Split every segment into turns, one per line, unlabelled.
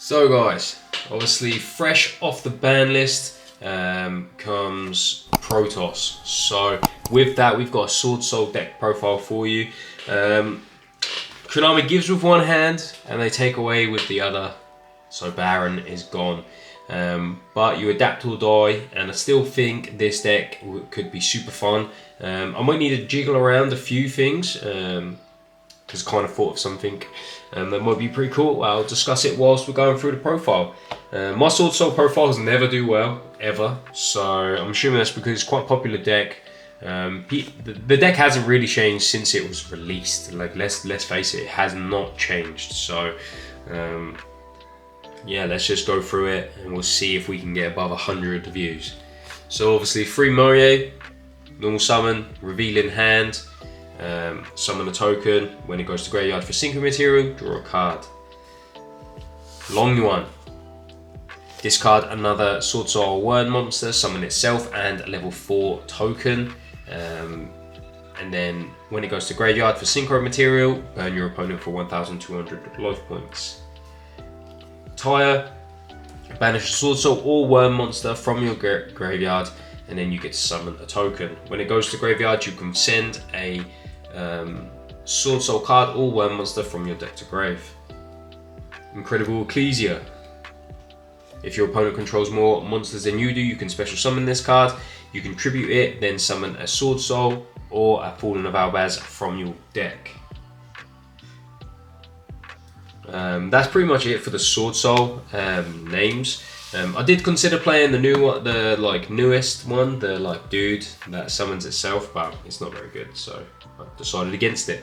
So guys, obviously fresh off the ban list comes Protos. So with that, we've got a Swordsoul deck profile for you. Konami gives with one hand and they take away with the other. So Baron is gone. But you adapt or die, and I still think this deck could be super fun. I might need to jiggle around a few things, because I kind of thought of something that might be pretty cool. I'll discuss it whilst we're going through the profile. My Swordsoul profiles never do well, ever, so I'm assuming that's because it's quite a popular deck. The deck hasn't really changed since it was released. Like, let's face it has not changed. So yeah, let's just go through it and we'll see if we can get above 100 views. So obviously 3 Moye, normal summon, reveal in hand, summon a token. When it goes to graveyard for synchro material, draw a card. Long one, discard another Swordsoul word monster, summon itself and a level 4 token. And then when it goes to graveyard for synchro material, burn your opponent for 1,200 life points. Tire, banish a Swordsoul or worm monster from your graveyard, and then you get to summon a token. When it goes to graveyard, you can send a Swordsoul card or worm monster from your deck to grave. Incredible Ecclesia. If your opponent controls more monsters than you do, you can special summon this card. You can tribute it, then summon a Swordsoul or a Fallen of Albaz from your deck. That's pretty much it for the Swordsoul names. I did consider playing the newest one, the dude that summons itself, but it's not very good, so I decided against it.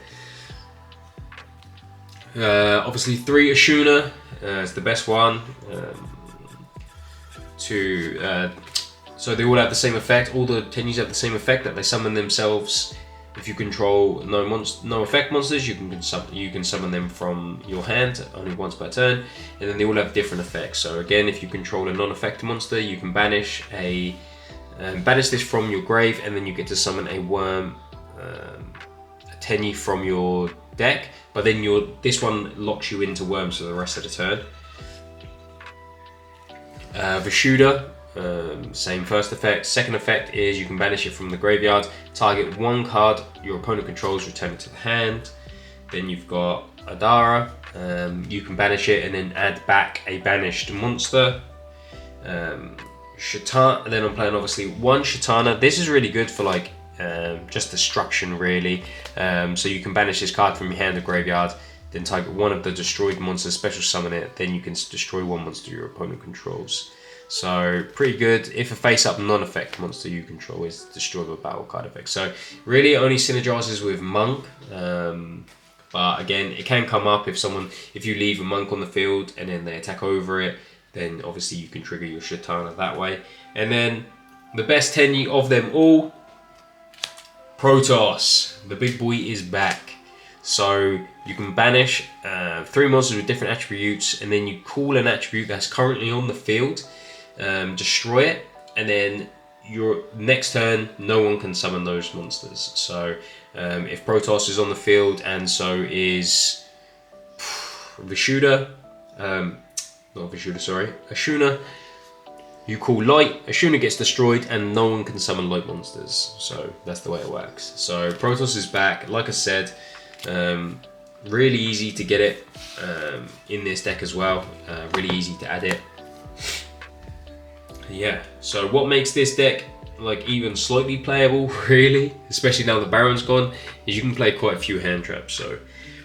Obviously 3 Ashuna is the best one. So they all have the same effect. All the tenues have the same effect, that they summon themselves. If you control no effect monsters, you can summon them from your hand only once per turn, and then they all have different effects. So again, if you control a non-effect monster, you can banish this from your grave, and then you get to summon a worm, a tenu from your deck. But then this one locks you into worms for the rest of the turn. Vishuda. Same first effect. Second effect is you can banish it from the graveyard, target one card your opponent controls, return it to the hand. Then you've got Adara, you can banish it and then add back a banished monster. Shatana, then I'm playing obviously 1 Shatana. This is really good for just destruction really. So you can banish this card from your hand or graveyard, then target one of the destroyed monsters, special summon it, then you can destroy one monster your opponent controls. So pretty good. If a face-up non-effect monster you control is destroyed with a battle card effect. So really it only synergizes with Monk. But again, it can come up if you leave a Monk on the field and then they attack over it, then obviously you can trigger your Shatana that way. And then the best tenu of them all, Protos. The big boy is back. So you can banish 3 monsters with different attributes, and then you call an attribute that's currently on the field, destroy it, and then your next turn no one can summon those monsters. So if Protos is on the field and so is Ashuna, you call light, Ashuna gets destroyed and no one can summon light monsters. So that's the way it works. So Protos is back, like I said. Really easy to get it in this deck as well, really easy to add it. Yeah, so what makes this deck even slightly playable really, especially now the Baron's gone, is you can play quite a few hand traps. So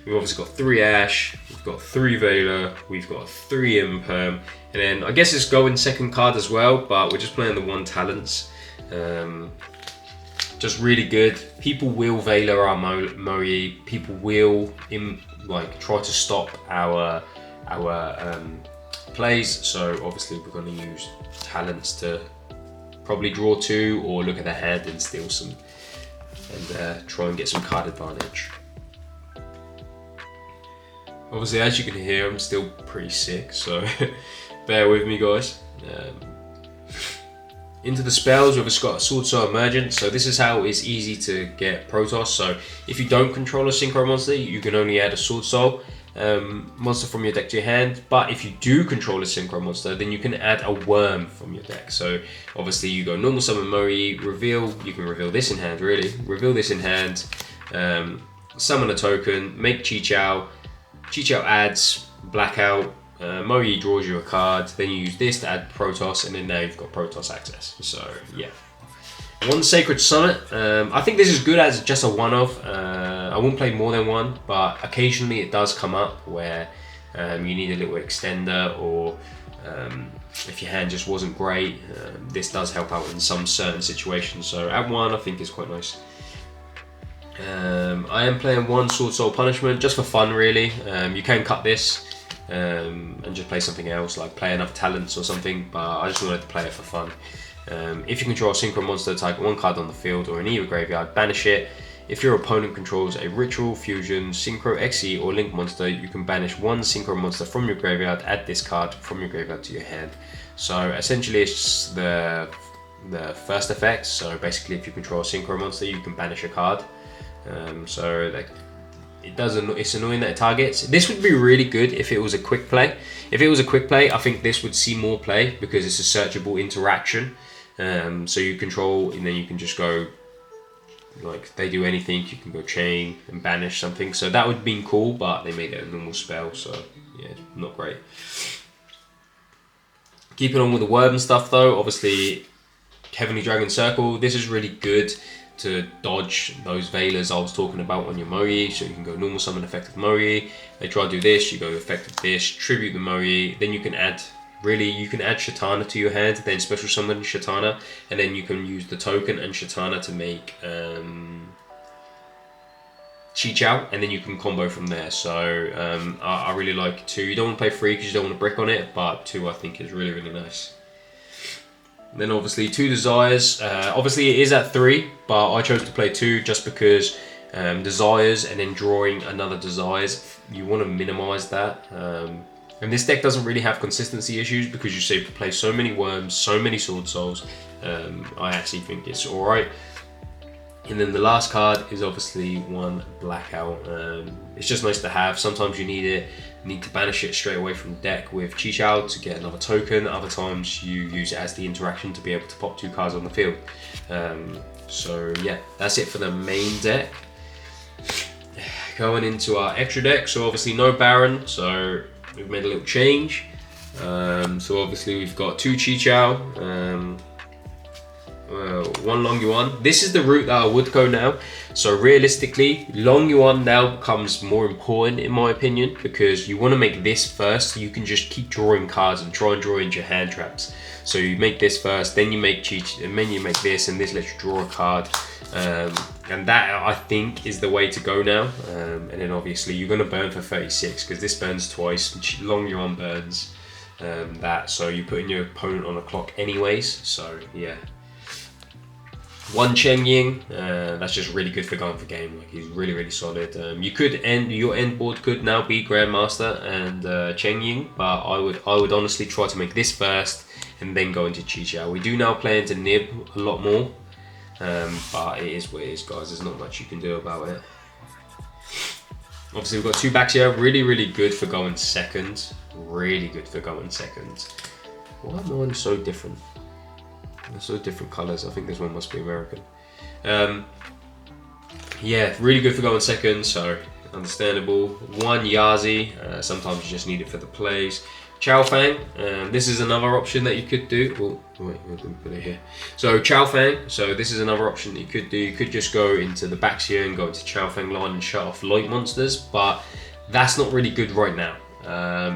we've obviously got 3 Ash, we've got 3 Veiler, we've got 3 Imperm, and then I guess it's going second card as well, but we're just playing the 1 talents. Just really good. People will Veiler our Moe, people will try to stop our plays, so obviously we're going to use talents to probably draw 2 or look at the hand and steal some and try and get some card advantage. Obviously, as you can hear, I'm still pretty sick, so bear with me guys. Into the spells, we've just got a Swordsoul Emergent. So this is how it's easy to get Protos. So if you don't control a synchro monster, you can only add a Swordsoul. monster from your deck to your hand. But if you do control a synchro monster, then you can add a worm from your deck. So obviously you go normal summon Mori, reveal, you can reveal this in hand really, reveal this in hand, summon a token, make Chi-Chow, Chi-Chow adds Blackout, Mori draws you a card, then you use this to add Protos, and then now you've got Protos access. So yeah. One Sacred Summit. I think this is good as just a one-off. I won't play more than one, but occasionally it does come up where you need a little extender, or if your hand just wasn't great, this does help out in some certain situations. So at one, I think is quite nice. I am playing one Swordsoul Punishment just for fun, really. You can cut this and just play something else, like play enough talents or something, but I just wanted to play it for fun. If you control a synchro monster, target one card on the field or in either graveyard, banish it. If your opponent controls a Ritual, Fusion, Synchro, XE or Link monster, you can banish one synchro monster from your graveyard, add this card from your graveyard to your hand. So essentially it's just the first effect. So basically if you control a synchro monster, you can banish a card. So like, it's annoying that it targets. This would be really good if it was a quick play. If it was a quick play, I think this would see more play because it's a searchable interaction. So you control, and then you can just go, like, they do anything, you can go chain and banish something. So that would have been cool, but they made it a normal spell, so yeah, not great. Keeping on with the worm stuff though, obviously Heavenly Dragon Circle, this is really good to dodge those Veilers I was talking about on your Mori. So you can go normal summon effective Mori, they try to do this, you go effective this, tribute the Mori, then you can add, really, you can add Shatana to your hand, then special summon Shatana, and then you can use the token and Shatana to make Chi-Chow, and then you can combo from there. So I really like 2. You don't want to play 3 because you don't want to brick on it, but 2 I think is really, really nice. Then obviously 2 Desires. Obviously it is at 3, but I chose to play 2 just because Desires and then drawing another Desires, you want to minimize that. And this deck doesn't really have consistency issues because you save to play so many Worms, so many Sword Souls. I actually think it's alright. And then the last card is obviously 1 Blackout. It's just nice to have. Sometimes you need it. You need to banish it straight away from the deck with Chi-Chow to get another token. Other times you use it as the interaction to be able to pop 2 cards on the field. So yeah, that's it for the main deck. Going into our extra deck, so obviously no Baron, so we've made a little change. So obviously we've got 2 Chi-Chow, 1 Long Yuan. This is the route that I would go now. So realistically, Long Yuan now becomes more important in my opinion because you want to make this first so you can just keep drawing cards and try and draw into your hand traps. So you make this first, then you make and then you make this, and this lets you draw a card. And that I think is the way to go now. And then obviously you're going to burn for 36 because this burns twice. Long Yuan burns that, so you're putting your opponent on a clock anyways. So yeah. 1 Cheng Ying, that's just really good for going for game. Like, he's really, really solid. You could your end board could now be Grandmaster and Cheng Ying, but I would honestly try to make this first and then go into Chi-Chow. We do now play into Nib a lot more, but it is what it is, guys. There's not much you can do about it. Obviously, we've got 2 backs here. Really, really good for going second. Really good for going second. Why are mine so different? They're so different colours. I think this one must be American. Yeah, really good for going second, so understandable. 1 Yazi. Sometimes you just need it for the plays. Chow Fang. This is another option that you could do. Oh, wait, I didn't put it here. So Chow Fang. So this is another option that you could do. You could just go into the backs here and go into Chow Fang line and shut off light monsters, but that's not really good right now.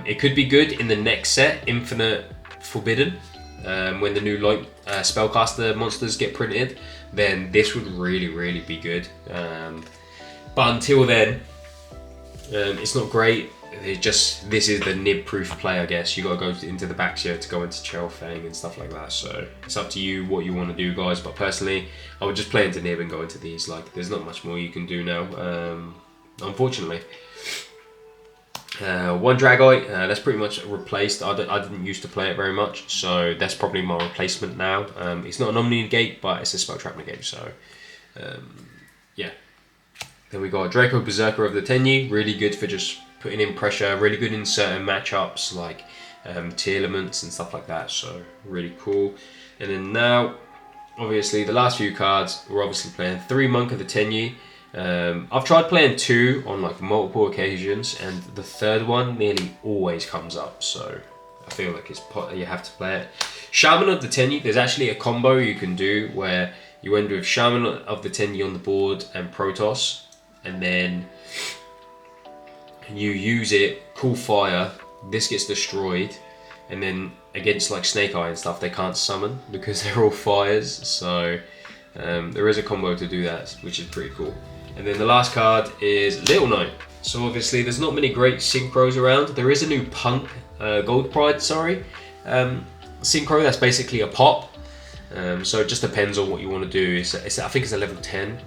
It could be good in the next set, Infinite Forbidden. When the new light spellcaster monsters get printed, then this would really, really be good. But until then, it's not great. This is the nib-proof play, I guess. You got to go into the backs here to go into Chow Fang and stuff like that. So it's up to you what you want to do, guys. But personally, I would just play into nib and go into these. Like, there's not much more you can do now, unfortunately. 1 Dragite, that's pretty much replaced. I didn't used to play it very much, so that's probably my replacement now. It's not an Omni Negate, but it's a Spell Trap Negate, so yeah. Then we got Draco Berserker of the Tenyi, really good for just putting in pressure, really good in certain matchups like tier elements and stuff like that. So really cool. And then now, obviously, the last few cards, we're obviously playing 3 Monk of the Tenyi. I've tried playing 2 on like multiple occasions, and the third one nearly always comes up. So I feel like you have to play it. Shaman of the Tenyi, there's actually a combo you can do where you end with Shaman of the Tenyi on the board and Protos, and then you use it, cool fire, this gets destroyed, and then against like Snake Eye and stuff, they can't summon because they're all fires. So there is a combo to do that, which is pretty cool. And then the last card is Little Knight. So obviously there's not many great synchros around. There is a new Punk, Gold Pride, sorry, synchro that's basically a pop. So it just depends on what you want to do. I think it's a level 10.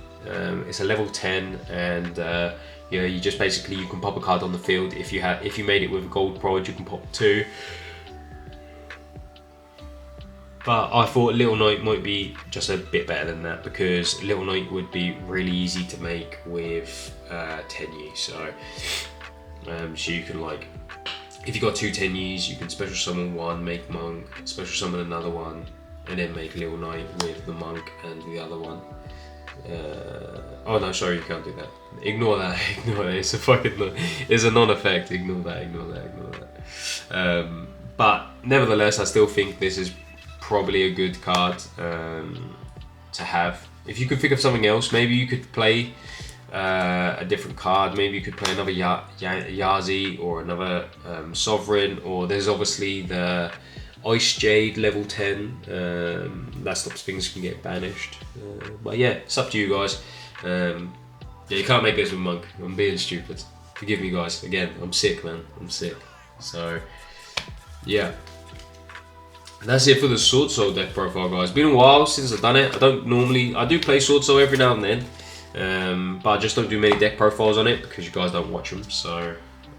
It's a level 10, and you know, you just basically, you can pop a card on the field. If you made it with a Gold Pride, you can pop 2. But I thought Little Knight might be just a bit better than that, because Little Knight would be really easy to make with Tenyi. So you can, like, if you got 2 Tenyis, you can special summon 1, make Monk, special summon another one, and then make Little Knight with the Monk and the other one. Oh no, sorry, you can't do that. Ignore that. Ignore that. It's a non-effect. Ignore that. But nevertheless, I still think this is probably a good card to have. If you could think of something else, maybe you could play a different card. Maybe you could play another Yazi or another Sovereign, or there's obviously the Ice Jade level 10. That stops things from getting banished. But yeah, it's up to you guys. Yeah, you can't make this with Monk. I'm being stupid. Forgive me, guys. Again, I'm sick, man. I'm sick. So yeah. And that's it for the Swordsoul deck profile, guys. It's been a while since I've done it. I do play Swordsoul every now and then, but I just don't do many deck profiles on it because you guys don't watch them. So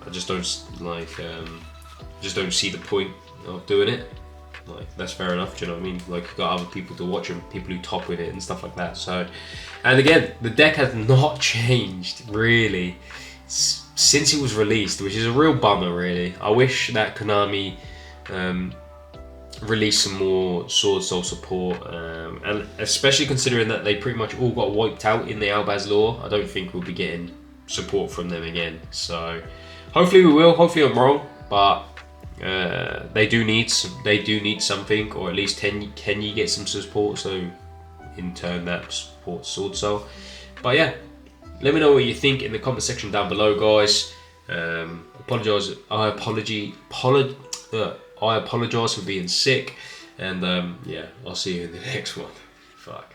I just don't like, just don't see the point of doing it. Like, that's fair enough. Do you know what I mean? Like, you've got other people to watch them, people who top with it and stuff like that. So, and again, the deck has not changed really since it was released, which is a real bummer, really. I wish that Konami release some more Swordsoul support, and especially considering that they pretty much all got wiped out in the Albaz lore, I don't think we'll be getting support from them again. So hopefully we will. Hopefully I'm wrong, but they do need something, or at least can you get some support, so in turn that supports Swordsoul. But yeah, let me know what you think in the comment section down below, guys. I apologise for being sick, and yeah, I'll see you in the next one. Fuck.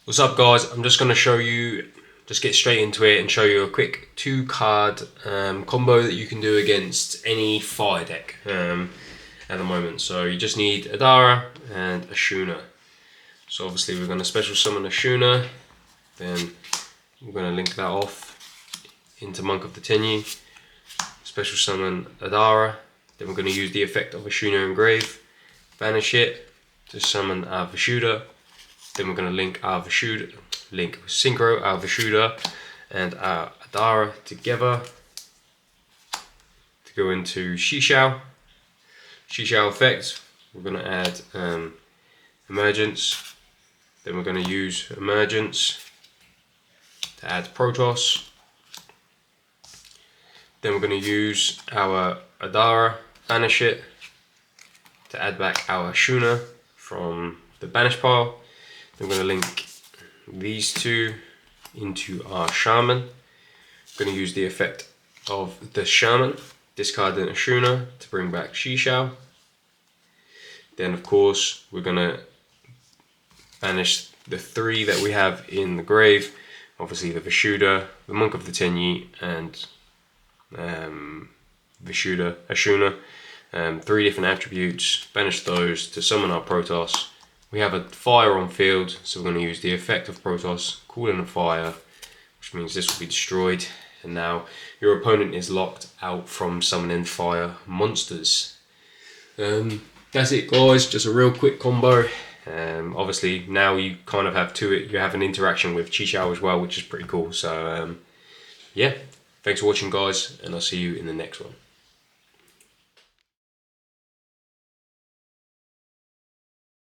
What's up, guys? I'm just going to just get straight into it and show you a quick 2-card combo that you can do against any fire deck at the moment. So you just need Adara and Ashuna. So obviously we're going to special summon Ashuna, then we're going to link that off into Monk of the Tenyi, special summon Adara, then we're going to use the effect of Ashuna Engrave, banish it to summon our Vishuda, then we're going to link synchro our Vishuda and our Adara together to go into Yugioh effect. We're going to add Emergence, then we're going to use Emergence to add Protos. Then we're going to use our Adara, banish it, to add back our Ashuna from the banish pile. Then we're going to link these two into our Shaman. We're going to use the effect of the Shaman, discarding Ashuna to bring back Yugioh. Then of course we're going to banish the 3 that we have in the grave, obviously the Vishuda, the Monk of the Tenyi, and Ashuna, 3 different attributes, banish those to summon our Protos. We have a fire on field, so we're going to use the effect of Protos, call in a fire, which means this will be destroyed, and now your opponent is locked out from summoning fire monsters. That's it, guys, just a real quick combo. Obviously now you kind of have you have an interaction with Chixiao as well, which is pretty cool. So yeah, thanks for watching guys, and I'll see you in the next one.